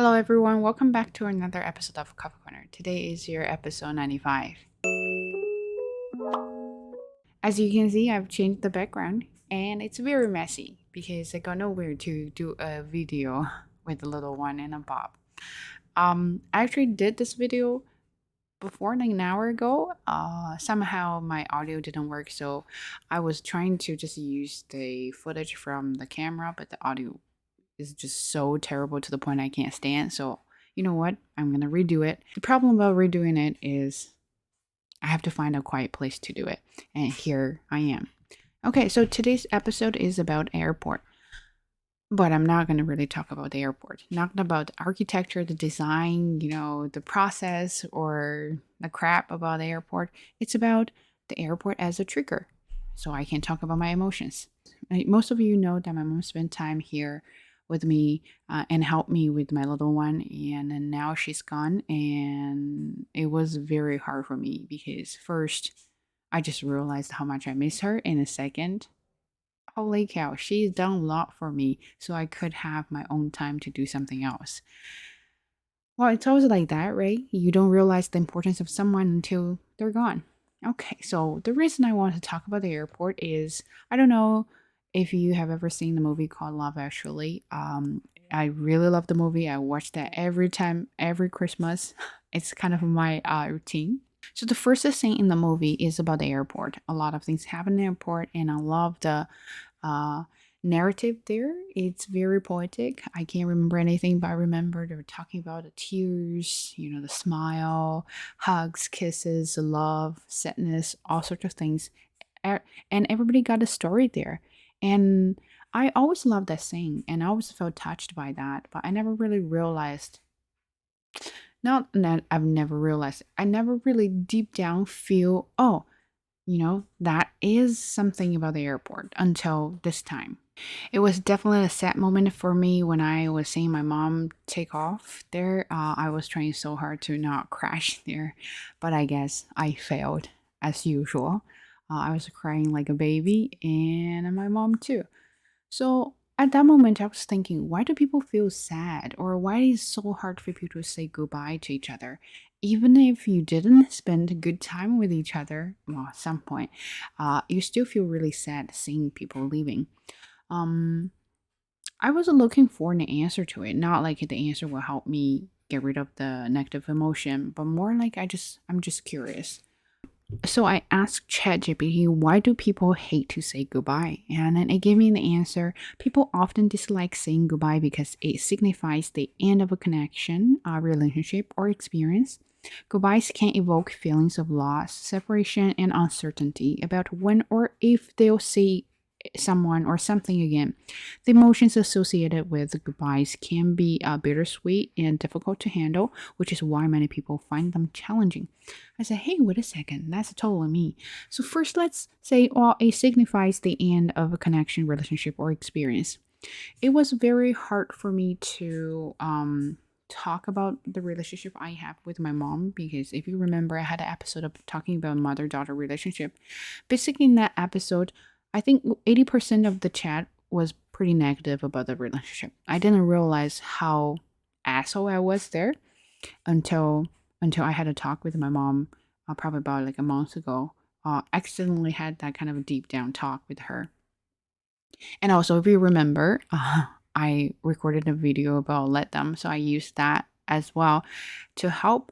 Hello, everyone. Welcome back to another episode of Coffee Corner. Today is your episode 95. As you can see, I've changed the background and it's very messy because I got nowhere to do a video with the little one and a bob. I actually did this video before like an hour ago. Somehow my audio didn't work, so I was trying to just use the footage from the camera, but the audio is just so terrible to the point I can't stand. So, you know what? I'm going to redo it. The problem about redoing it is I have to find a quiet place to do it. And here I am. Okay, so today's episode is about airport. But I'm not going to really talk about the airport. Not about the architecture, the design, the process, or the crap about the airport. It's about the airport as a trigger. So I can talk about my emotions. Most of you know that my mom spent time here with me and helped me with my little one. And then now she's gone. And it was very hard for me because first, I just realized how much I miss her. And a second, holy cow, she's done a lot for me so I could have my own time to do something else. Well, it's always like that, right? You don't realize the importance of someone until they're gone. Okay, so the reason I want to talk about the airport is I don't know if you have ever seen the movie called Love Actually. I really love the movie. I watch that every time, every Christmas. It's kind of my routine. So the first scene in the movie is about the airport. A lot of things happen in the airport, and I love the uh, narrative there. It's very poetic. I can't remember anything, but I remember they were talking about the tears, the smile, hugs, kisses, love, sadness, all sorts of things. And everybody got a story there. And I always loved that scene, and I always felt touched by that, but I never really realized. Not that I've never realized. I never really deep down feel, oh, that is something about the airport until this time. It was definitely a sad moment for me when I was seeing my mom take off there. I was trying so hard to not crash there, but I guess I failed as usual. I was crying like a baby, and my mom too. So at that moment, I was thinking, why do people feel sad? Or why is it so hard for people to say goodbye to each other? Even if you didn't spend a good time with each other, well, at some point, you still feel really sad seeing people leaving. Um, I wasn't looking for an answer to it. Not like the answer will help me get rid of the negative emotion, but more like I'm just curious. So I asked ChatGPT, why do people hate to say goodbye? And then it gave me the answer. People often dislike saying goodbye because it signifies the end of a connection, a relationship, or experience. Goodbyes can evoke feelings of loss, separation, and uncertainty about when or if they'll see someone or something again. The emotions associated with goodbyes can be bittersweet and difficult to handle, which is why many people find them challenging. I said, hey, wait a second, that's totally me. So, first, let's say, well, it signifies the end of a connection, relationship, or experience. It was very hard for me to talk about the relationship I have with my mom because if you remember, I had an episode of talking about mother daughter relationship. Basically, in that episode, I think 80% of the chat was pretty negative about the relationship. I didn't realize how asshole I was there until I had a talk with my mom, probably about like a month ago. Accidentally had that kind of a deep down talk with her. And also, if you remember, I recorded a video about let them, so I used that as well to help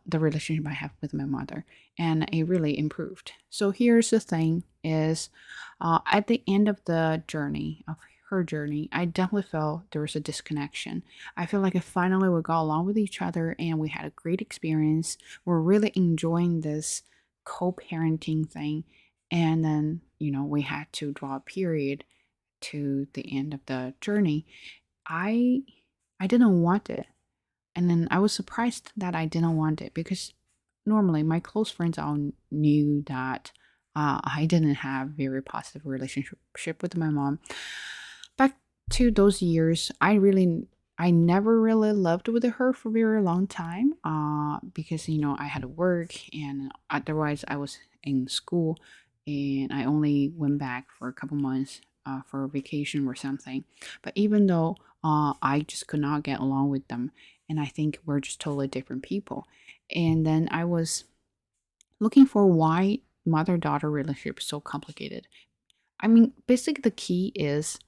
the relationship I have with my mother, and it really improved. So here's the thing: is at the end of the journey of her journey, I definitely felt there was a disconnection. I feel like finally we got along with each other and we had a great experience. We're really enjoying this co-parenting thing, and then we had to draw a period to the end of the journey. I i didn't want it, and then I was surprised that I didn't want it because normally my close friends all knew that I didn't have very positive relationship with my mom. Back to those years, I never really lived with her for a very long time because I had to work, and otherwise I was in school, and I only went back for a couple months for a vacation or something. But even though I just could not get along with them. And I think we're just totally different people. And then I was looking for why mother daughter relationship is so complicated. I mean, basically, the key is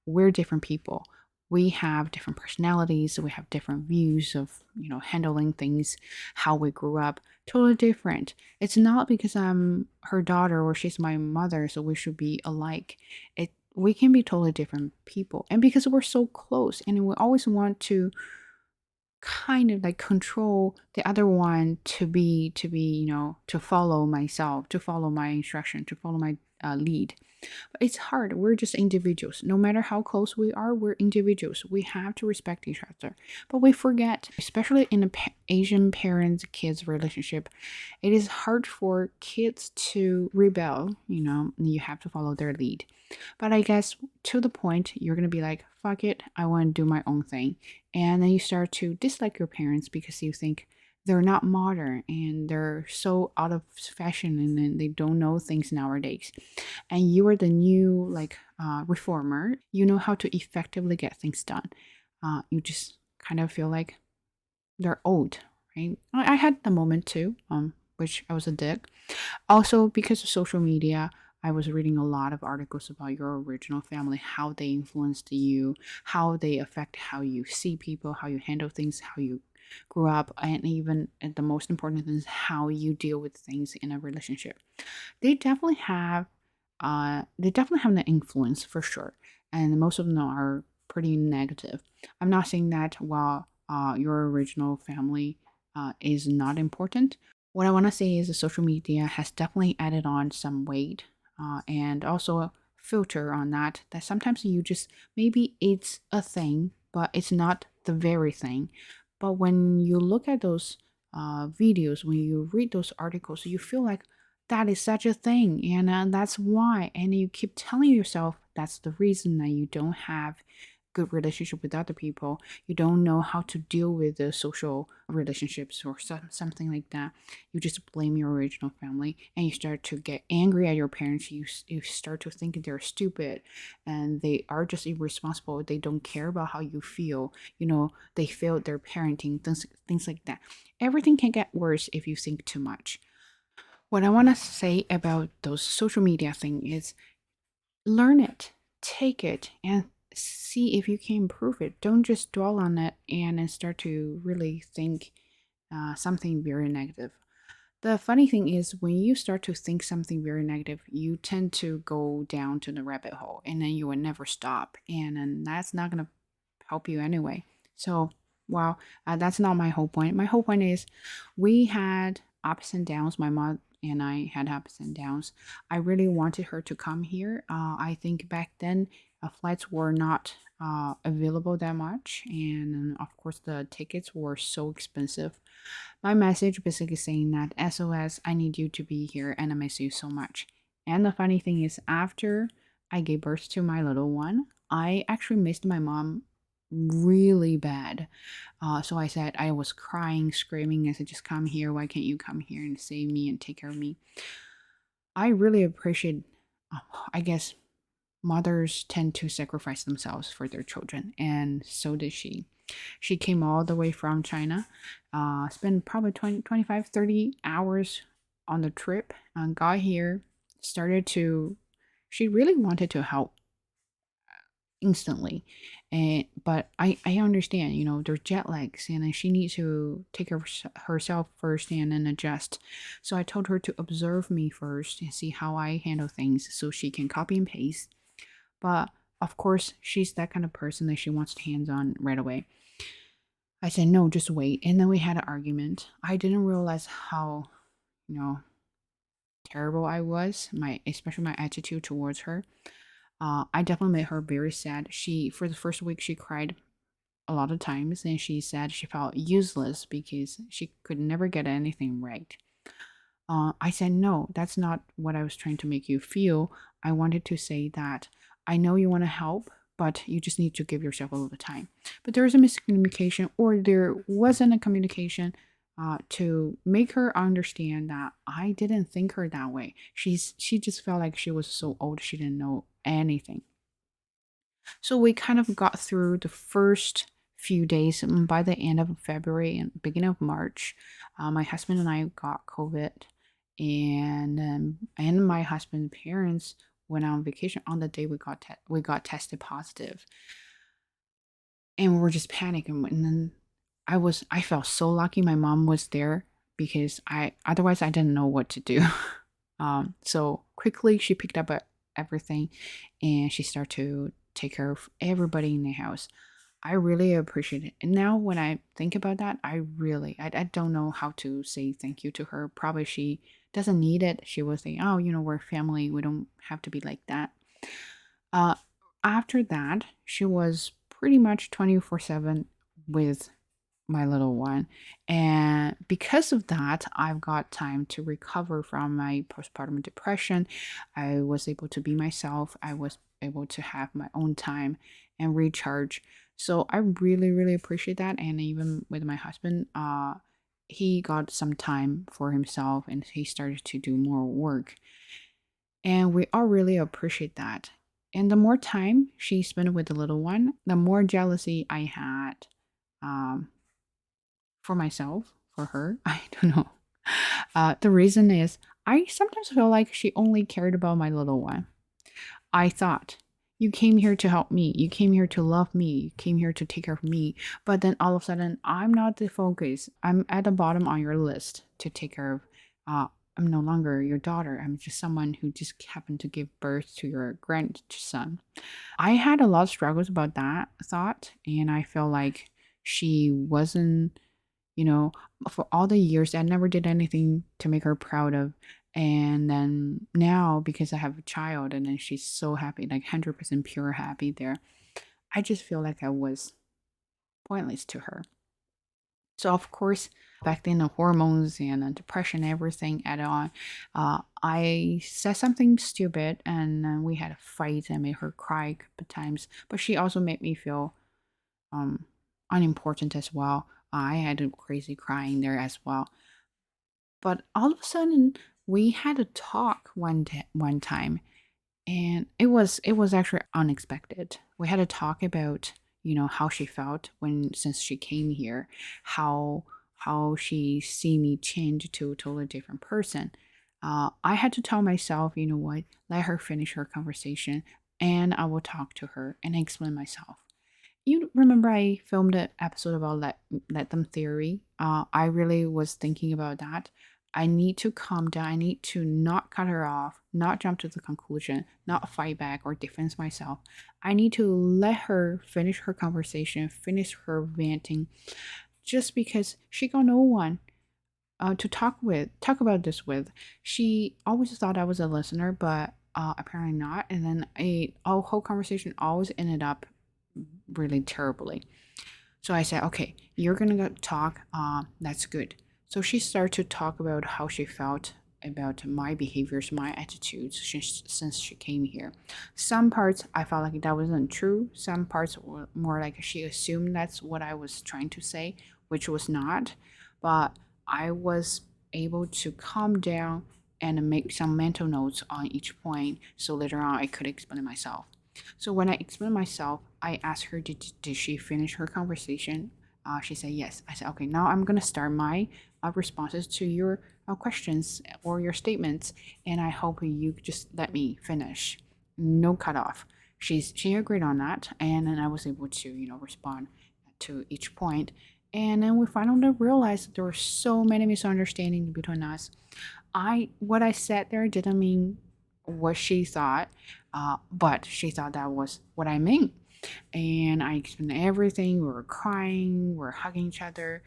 we're different people. We have different personalities. We have different views of, handling things, how we grew up. Totally different. It's not because I'm her daughter or she's my mother, so we should be alike. We can be totally different people. And because we're so close and we always want to kind of like control the other one to be to follow myself, to follow my instruction, to follow my lead. But it's hard. We're just individuals. No matter how close we are, we're individuals. We have to respect each other. But we forget, especially in a Asian parents kids relationship, it is hard for kids to rebel. You have to follow their lead. But I guess to the point, you're going to be like, fuck it, I want to do my own thing. And then you start to dislike your parents because you think they're not modern and they're so out of fashion and then they don't know things nowadays. And you are the new, like, reformer. You know how to effectively get things done. You just kind of feel like they're old, right? I had the moment too, which I was a dick. Also, because of social media, I was reading a lot of articles about your original family, how they influenced you, how they affect how you see people, how you handle things, how you grew up, and even and the most important thing is how you deal with things in a relationship. They definitely have an influence for sure, and most of them are pretty negative. I'm not saying that while your original family is not important. What I want to say is the social media has definitely added on some weight and also a filter on that sometimes you just maybe it's a thing but it's not the very thing. But when you look at those videos, when you read those articles, you feel like that is such a thing and that's why, and you keep telling yourself that's the reason that you don't have good relationship with other people. You don't know how to deal with the social relationships or something like that. You just blame your original family and you start to get angry at your parents. You start to think they're stupid and they are just irresponsible. They don't care about how you feel. They failed their parenting, things like that. Everything can get worse if you think too much. What I want to say about those social media thing is learn it, take it, and see if you can improve it. Don't just dwell on it and then start to really think something very negative. The funny thing is, when you start to think something very negative, you tend to go down to the rabbit hole and then you will never stop. And then that's not going to help you anyway. So, well, that's not my whole point. My whole point is we had ups and downs. My mom and I had ups and downs. I really wanted her to come here. I think back then flights were not available that much. And of course, the tickets were so expensive. My message basically saying that SOS, I need you to be here and I miss you so much. And the funny thing is, after I gave birth to my little one, I actually missed my mom really bad. So I said, I was crying, screaming. I said, just come here. Why can't you come here and save me and take care of me? I really appreciate, uh, I guess, mothers tend to sacrifice themselves for their children, and so did she. She came all the way from China, spent probably 20, 25, 30 hours on the trip, and got here, started to, she really wanted to help instantly. But I understand, there's jet lags and then she needs to take care of herself first and then adjust. So I told her to observe me first and see how I handle things so she can copy and paste. But of course, she's that kind of person that she wants hands on right away. I said, no, just wait. And then we had an argument. I didn't realize how, you know, terrible I was, especially my attitude towards her. I definitely made her very sad. For the first week, she cried a lot of times and she said she felt useless because she could never get anything right. I said, no, that's not what I was trying to make you feel. I wanted to say that I know you want to help, but you just need to give yourself a little time. But there was a miscommunication, or there wasn't a communication to make her understand that I didn't think her that way. She just felt like she was so old, she didn't know anything. So we kind of got through the first few days. By the end of February and beginning of March, my husband and I got COVID, and my husband's parents went on vacation on the day we got tested positive, and we were just panicking. And then I felt so lucky my mom was there because I otherwise I didn't know what to do. So quickly she picked up everything, and she started to take care of everybody in the house. I really appreciate it. And now when I think about that, I don't know how to say thank you to her. Probably she doesn't need it. She will say, oh, we're family. We don't have to be like that. Uh, After that, she was pretty much 24/7 with my little one. And because of that, I've got time to recover from my postpartum depression. I was able to be myself. I was able to have my own time and recharge. So I really, really appreciate that. And even with my husband, he got some time for himself and he started to do more work. And we all really appreciate that. And the more time she spent with the little one, the more jealousy I had. Um, for myself, for her, I don't know. The reason is I sometimes feel like she only cared about my little one. I thought, you came here to help me. You came here to love me. You came here to take care of me. But then all of a sudden, I'm not the focus. I'm at the bottom on your list to take care of. I'm no longer your daughter. I'm just someone who just happened to give birth to your grandson. I had a lot of struggles about that thought, and I feel like she wasn't, you know, for all the years I never did anything to make her proud of. And then now, because I have a child, and then she's so happy, like 100% pure happy there, I just feel like I was pointless to her. So, of course, back then, the hormones and the depression, everything added on. I said something stupid, and we had a fight and made her cry a couple times. But she also made me feel um, unimportant as well. I had a crazy crying there as well. But all of a sudden, we had a talk one time, and it was actually unexpected. We had a talk about how she felt when since she came here, how she see me change to a totally different person. I had to tell myself, you know what, let her finish her conversation, and I will talk to her and explain myself. You remember I filmed an episode about let them theory. I really was thinking about that. I need to calm down. I need to not cut her off, not jump to the conclusion, not fight back or defend myself. I need to let her finish her conversation, finish her venting, just because she got no one to talk about this with. She always thought I was a listener, but apparently not. And then our whole conversation always ended up really terribly. So I said, okay, you're gonna go talk. That's good. So she started to talk about how she felt about my behaviors, my attitudes since she came here. Some parts I felt like that wasn't true. Some parts were more like she assumed that's what I was trying to say, which was not. But I was able to calm down and make some mental notes on each point so later on I could explain myself. So when I explained myself, I asked her, did she finish her conversation? She said yes. I said, okay, now I'm going to start my responses to your questions or your statements, and I hope you just let me finish. No cutoff. She agreed on that, and then I was able to respond to each point. And then we finally realized that there were so many misunderstandings between us. What I said there didn't mean what she thought, but she thought that was what I meant. And I explained everything. We were crying, we were hugging each other.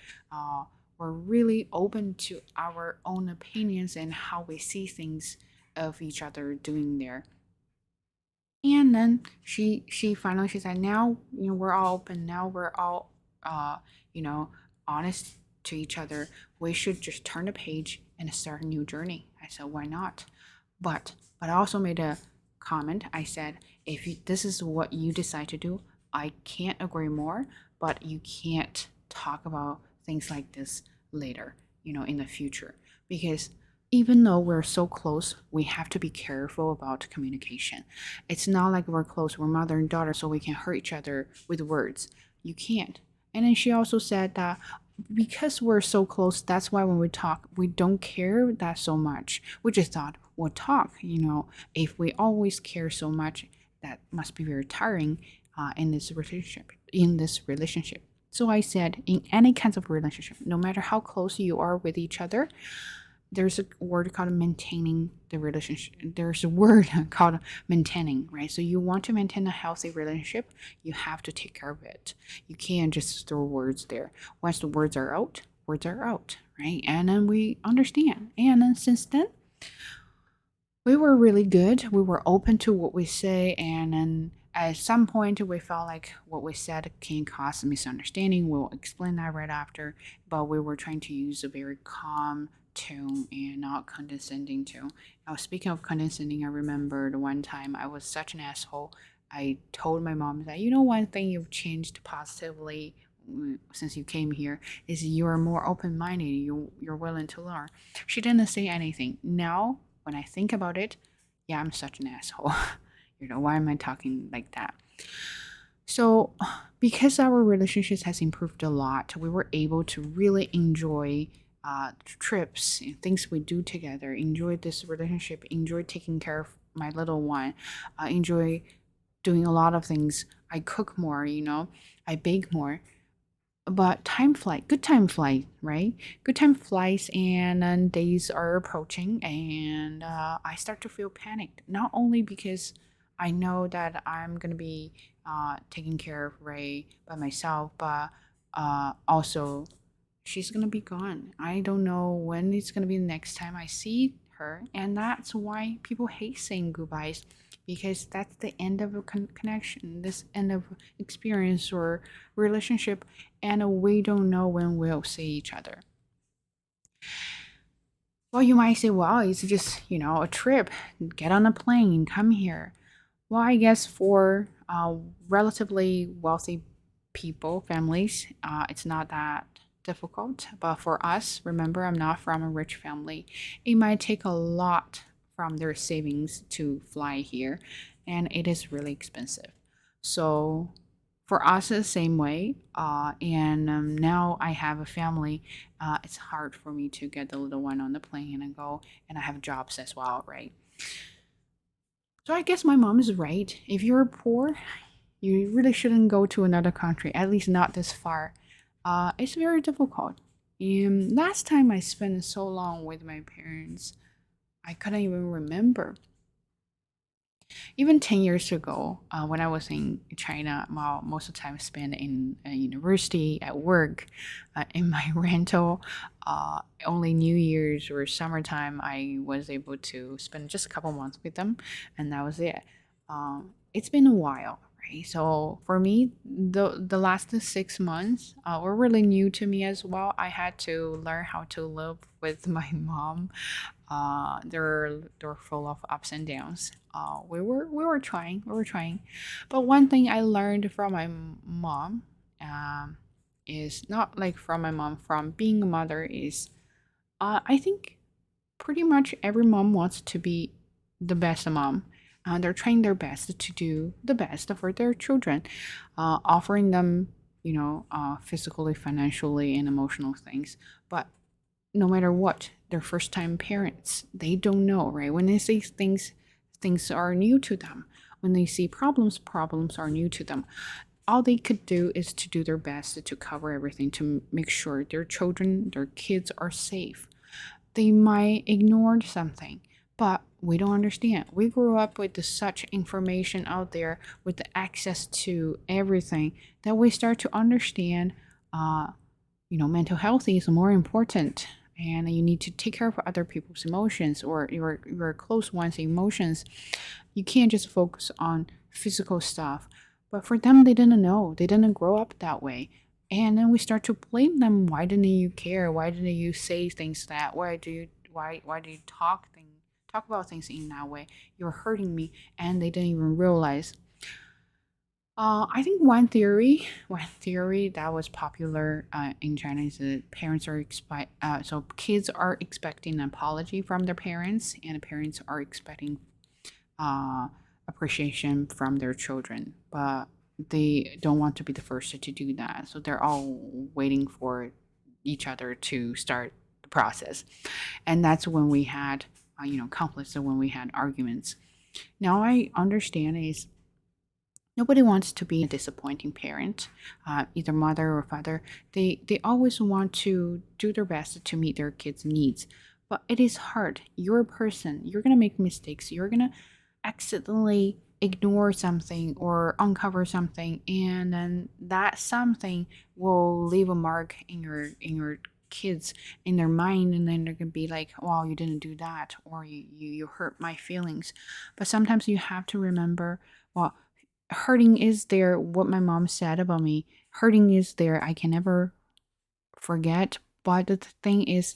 We're really open to our own opinions and how we see things of each other doing there. And then she said, now we're all open. Now we're all you know honest to each other. We should just turn the page and start a new journey. I said, why not? But I also made a comment. I said, if this is what you decide to do, I can't agree more, but you can't talk about things like this later, in the future. Because even though we're so close, we have to be careful about communication. It's not like we're close, we're mother and daughter, so we can hurt each other with words. You can't. And then she also said that because we're so close, that's why when we talk, we don't care that so much. We just thought we'll talk. If we always care so much, that must be very tiring in this relationship. So I said, in any kinds of relationship, no matter how close you are with each other, there's a word called maintaining the relationship. There's a word called maintaining, right? So you want to maintain a healthy relationship, you have to take care of it. You can't just throw words there. Once the words are out, right? And then we understand. And then since then, we were really good. We were open to what we say, and then at some point we felt like what we said can cause a misunderstanding. We'll explain that right after, but we were trying to use a very calm tone and not condescending tone. Now, speaking of condescending, I remembered one time I was such an asshole. I told my mom that, one thing you've changed positively since you came here is you're more open-minded. You're willing to learn. She didn't say anything. Now when I think about it, yeah, I'm such an asshole. Why am I talking like that? So, because our relationships has improved a lot, we were able to really enjoy trips and things we do together. Enjoy this relationship. Enjoy taking care of my little one. Enjoy doing a lot of things. I cook more. I bake more, but good time flight, right? Good time flies, and then days are approaching, and I start to feel panicked, not only because I know that I'm gonna be taking care of Ray by myself, but also she's gonna be gone. I don't know when it's gonna be the next time I see her, and that's why people hate saying goodbyes, because that's the end of a connection, this end of experience or relationship, and we don't know when we'll see each other. Well, you might say, well, it's just, a trip. Get on a plane, come here. Well, I guess for relatively wealthy people, families, it's not that difficult. But for us, remember, I'm not from a rich family. It might take a lot from their savings to fly here, and it is really expensive. So for us, the same way. And now I have a family. It's hard for me to get the little one on the plane and go, and I have jobs as well, right? So I guess my mom is right. If you're poor, you really shouldn't go to another country, at least not this far. It's very difficult. Last time I spent so long with my parents, I couldn't even remember. Even 10 years ago, when I was in China, well, most of the time spent in a university, at work, in my rental. Only New Year's or summertime, I was able to spend just a couple months with them, and that was it. It's been a while, right? So for me, the last 6 months were really new to me as well. I had to learn how to live with my mom. They're full of ups and downs. We were trying, but one thing I learned from my mom, is not like from my mom, from being a mother, is I think pretty much every mom wants to be the best mom. They're trying their best to do the best for their children, offering them, physically, financially, and emotional things. But no matter what, they're first time parents. They don't know, right? When they see things, things are new to them. When they see problems, problems are new to them. All they could do is to do their best to cover everything, to make sure their children, their kids are safe. They might ignore something, but we don't understand. We grew up with such information out there, with the access to everything, that we start to understand mental health is more important, and you need to take care of other people's emotions, or your close ones' emotions. You can't just focus on physical stuff. But for them, they didn't know. They didn't grow up that way. And then we start to blame them. Why didn't you care? Why didn't you say things that? Why do you talk about things in that way? You're hurting me, and they didn't even realize. I think one theory that was popular in China is that parents are so kids are expecting an apology from their parents, and the parents are expecting uh, appreciation from their children, but they don't want to be the first to do that. So they're all waiting for each other to start the process, and that's when we had conflicts. So when we had arguments. Now I understand is nobody wants to be a disappointing parent, either mother or father. They always want to do their best to meet their kids' needs, but it is hard. You're a person. You're gonna make mistakes. You're gonna accidentally ignore something or uncover something, and then that something will leave a mark in your kids in their mind, and then they're gonna be like, wow, you didn't do that, or you hurt my feelings. But sometimes you have to remember, well, hurting is there. What my mom said about me, hurting is there. I can never forget. But the thing is,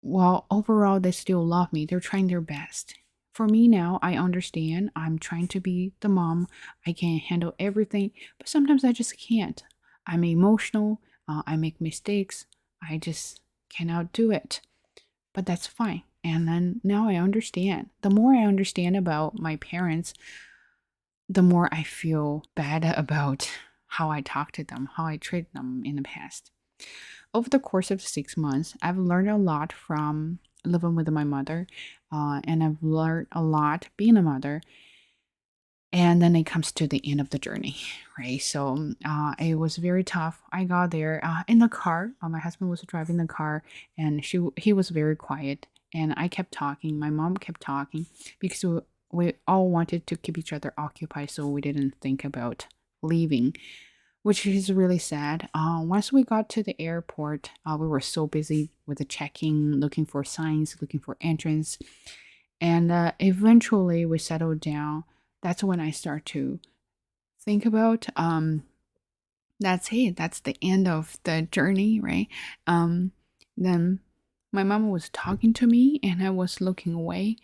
well, overall, they still love me. They're trying their best. For me now, I understand. I'm trying to be the mom. I can handle everything, but sometimes I just can't. I'm emotional. I make mistakes. I just cannot do it. But that's fine. And then now I understand. The more I understand about my parents, the more I feel bad about how I talk to them, how I treat them in the past. Over the course of 6 months, I've learned a lot from living with my mother, and I've learned a lot being a mother. And then it comes to the end of the journey, right? So it was very tough. I got there in the car. My husband was driving the car, and he was very quiet. And I kept talking. My mom kept talking because we all wanted to keep each other occupied, so we didn't think about leaving, which is really sad. Once we got to the airport, we were so busy with the checking, looking for signs, looking for entrance, and eventually we settled down. That's when I start to think about that's it. That's the end of the journey, right? Um, then my mom was talking to me, and I was looking away,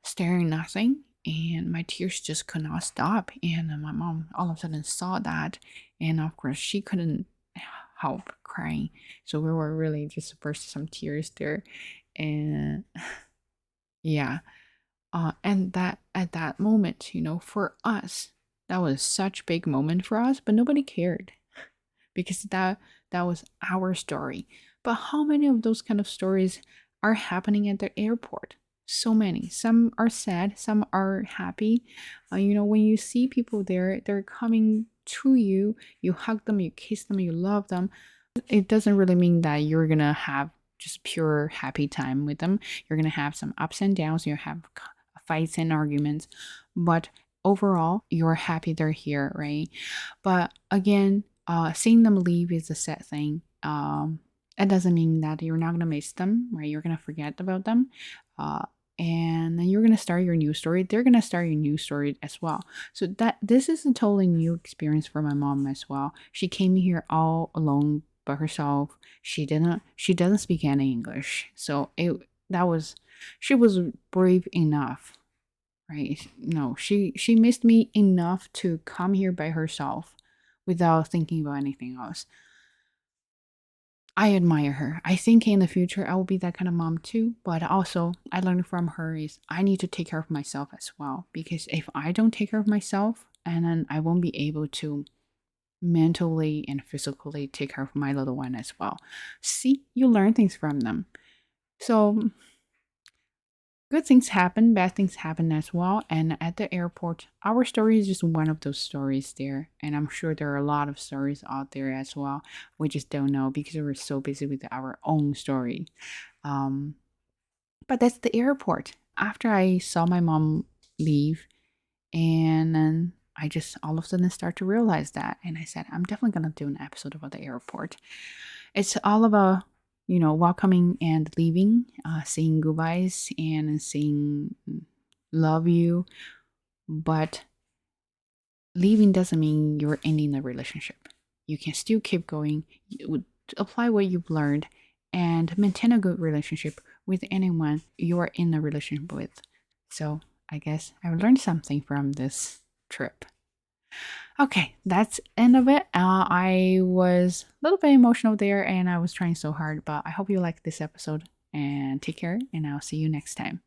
staring nothing, and my tears just could not stop. And my mom all of a sudden saw that, and of course she couldn't help crying. So we were really just burst some tears there, and yeah. And that at that moment, for us, that was such big moment for us, but nobody cared because that was our story. But how many of those kind of stories are happening at the airport? So many. Some are sad, some are happy. When you see people there, they're coming to you, you hug them, you kiss them, you love them. It doesn't really mean that you're gonna have just pure happy time with them. You're gonna have some ups and downs. You have fights and arguments, but overall, you're happy they're here, right? But again, seeing them leave is a sad thing. It doesn't mean that you're not gonna miss them, right? You're gonna forget about them. Uh, and then you're gonna start your new story. They're gonna start your new story as well. So that this is a totally new experience for my mom as well. She came here all alone by herself. She doesn't speak any English. So it that was she was brave enough, right? No, she missed me enough to come here by herself without thinking about anything else. I admire her. I think in the future I will be that kind of mom too. But also, I learned from her is I need to take care of myself as well. Because if I don't take care of myself, and then I won't be able to mentally and physically take care of my little one as well. See, you learn things from them. So good things happen, bad things happen as well. And at the airport, our story is just one of those stories there. And I'm sure there are a lot of stories out there as well. We just don't know because we're so busy with our own story. Um, but that's the airport. After I saw my mom leave, and then I just all of a sudden start to realize that. And I said, I'm definitely going to do an episode about the airport. It's all about, welcoming and leaving, saying goodbyes and saying love you. But leaving doesn't mean you're ending the relationship. You can still keep going, apply what you've learned, and maintain a good relationship with anyone you are in a relationship with. So I guess I learned something from this. trip. Okay, that's end of it. I was a little bit emotional there and I was trying so hard, but I hope you liked this episode and take care and I'll see you next time.